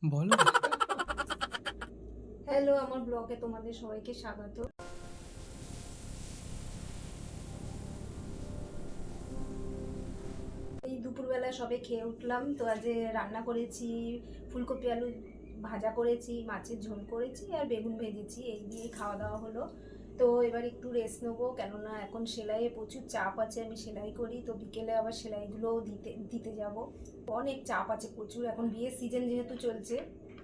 বলো। হ্যালো, আমার ব্লগে তোমাদের সবাইকে স্বাগত। এই দুপুরবেলা সবে খেয়ে উঠলাম। তো আজ রান্না করেছি ফুলকপি আলু ভাজা করেছি, মাছের ঝোল করেছি আর বেগুন ভেজেছি, এই দিয়েই খাওয়া দাওয়া হলো। তো এবার একটু রেস্ট নেবো, কেননা এখন সেলাইয়ে প্রচুর চাপ আছে। আমি সেলাই করি, তো বিকেলে আবার সেলাইগুলোও দিতে যাব। অনেক চাপ আছে প্রচুর, এখন বিয়ের সিজন যেহেতু চলছে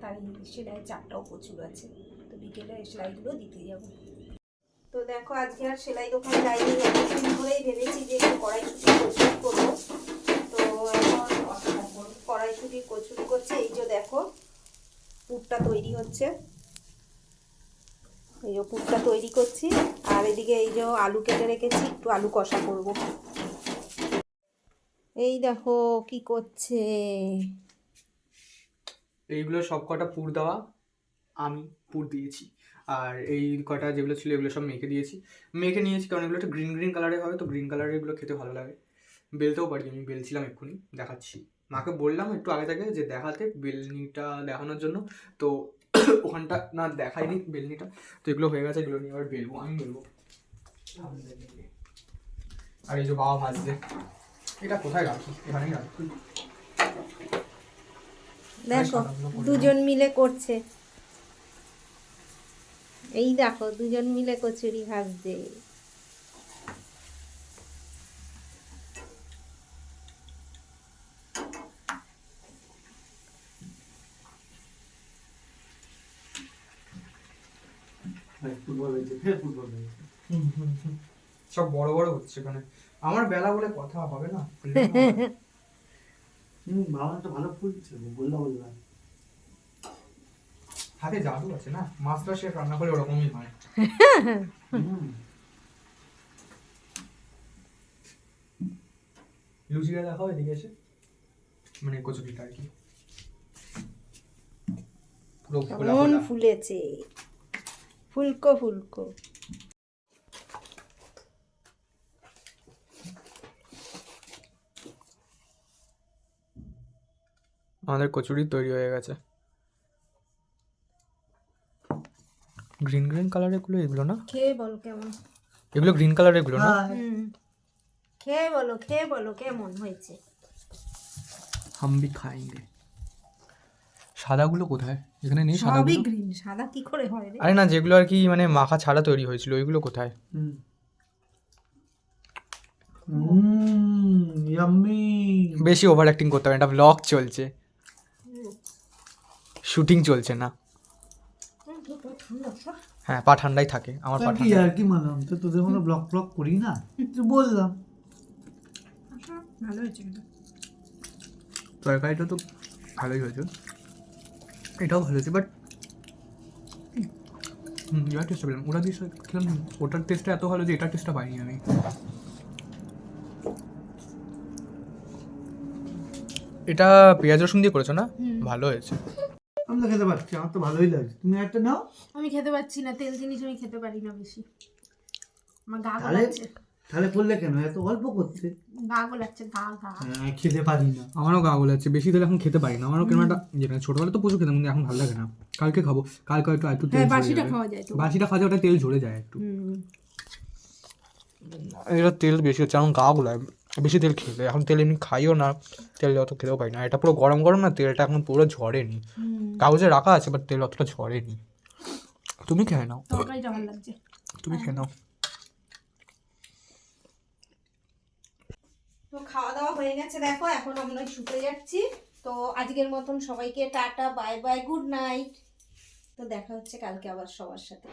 তাই সেলাইয়ের চাপটাও প্রচুর আছে। তো বিকেলে সেলাইগুলো দিতে যাব। তো দেখো, আজকে আর সেলাই দোকান যাইনি, অনেকদিন ধরেই ভেবেছি যে একটু কড়াইশুঁটি কচুরি করবো। তো এখন কড়াইশুঁটি কচুরি করছে। এই যে দেখো, পুরটা তৈরি হচ্ছে, এই যে পুরটা তৈরি করছি। আর এদিকে এই যে আলু কেটে রেখেছি, একটু আলু কষা করব। এই দেখো কি করছে। এইগুলো সব কটা পুর দেওয়া, আমি পুর দিয়েছি। আর এই কটা যেগুলো ছিল এগুলো সব মেখে দিয়েছি, মেখে নিয়েছি, কারণ এগুলো একটু গ্রিন গ্রিন কালারের হবে, তো গ্রিন কালারের এগুলো খেতে ভালো লাগে। বেলতেও পারি, আমি বেলছিলাম এক্ষুনি, দেখাচ্ছি। মাকে বললাম একটু আগে থেকে যে দেখাতে, বেলনিটা দেখানোর জন্য। তো ওখানটা না দেখাইনি বেলনিটা। তো এগুলো হয়ে গেছে, এগুলো নিয়ে আবার বেলবো, আমি বেলবো। আর এই যে বাবা ভাজছে, এটা কোথায় রাখি? এখানেই রাখি। দেখো দুজন মিলে করছে, এই দেখো দুজন মিলে কচুরি ভাজছে। সব বড় বড় হচ্ছে এখানে, আমার বেলা বলে কথা হবে না। বাবাটা ভালো ফুলছে, বললাম বললাম হাতে জাদু আছে না, মাস্টার শেফ রান্না করে ওরকমই হয়। লুচিটা দেখাও এদিকে এসে, মানে কচুরিটা আর কি, পুরো ফোলা কেমন ফোলা। ফুলেছে, ফুলকো ফুলকো। আমাদের কচুরি তৈরি হয়ে গেছে। গ্রিন গ্রিন কালারের গুলো এগুলো না? খেয়ে বলো কেমন। এগুলো গ্রিন কালারের গুলো না? খেয়ে বলো কেমন হয়েছে। হাম ভি খাएंगे। সাদাগুলো কোথায়? এখানে নেই সবই সাদাগুলো? গ্রিন, সাদা কি করে হয় রে? আরে না, যেগুলো আর কি মানে মাখা ছাড়া তৈরি হয়েছিল ওইগুলো কোথায়? ইয়াম্মি। বেশি ওভার অ্যাক্টিং করতে হবে, এটা ব্লগ চলছে, শুটিং চলছে না। হ্যাঁ, পা ঠান্ডাই থাকে আমার, পা কি ঠান্ডা। আর কি মানলাম তো, তোদের মতো ব্লগ ব্লগ করি না, তো বললাম। ভালো হয়েছে কিন্তু। তরকারিটা তো ভালোই হয়েছে, এটাও ভালো হয়েছে, বাট এটার টেস্টটা পেলাম, ওটা দিয়ে খেলাম, ওটার টেস্টটা এত ভালো যে এটার টেস্টটা পাইনি আমি। এটা পেঁয়াজ রসুন দিয়ে করেছো না? ভালো হয়েছে। আমি তো খেতে পারছি, আমার তো ভালোই লাগছে। তুমি একটা নাও। আমি খেতে পারছি না, তেল জিনিস আমি খেতে পারি না বেশি, আমার গা তাহলে গোলাচ্ছে। তাহলে করলে কেন, এত অল্প করতে? গা গোলাচ্ছে, গা গা। হ্যাঁ, খেতে পারি না। আমারও গা গোলাচ্ছে, বেশি তেল এখন খেতে পারি না, আমারও কেন একটা, যেটা ছোটবেলা তো প্রচুর খেতাম কিন্তু এখন ভালো লাগে না। কালকে খাবো, কালকে একটু একটু তেল হ্যাঁ, ঝরে বাসিটা যাবে। খাওয়া যায় তো। বাসিটা খাওয়া যায়, ওটা তেল ঝরে যায় একটু। এটা তেল বেশি হচ্ছে, এখন গা গোলায় বেশি তেল খেলে। এখন তেল এমনি খাইও না, তেল অত খেতেও পারি না। এটা পুরো গরম গরম না, তেলটা এখন পুরো ঝরেনি, কাগজে রাখা আছে বাট তেল অতটা ঝরেনি। তুমি খেয়ে নাও, তরকারিটা ভালো লাগছে। তুমি খেয়ে নাও। তো খাওয়া দাওয়া হয়ে গেছে, দেখো এখন আমরা শুতে যাচ্ছি। তো আজকের মতন সবাইকে tata, bye bye, good night. তো দেখা হচ্ছে কালকে আবার সবার সাথে।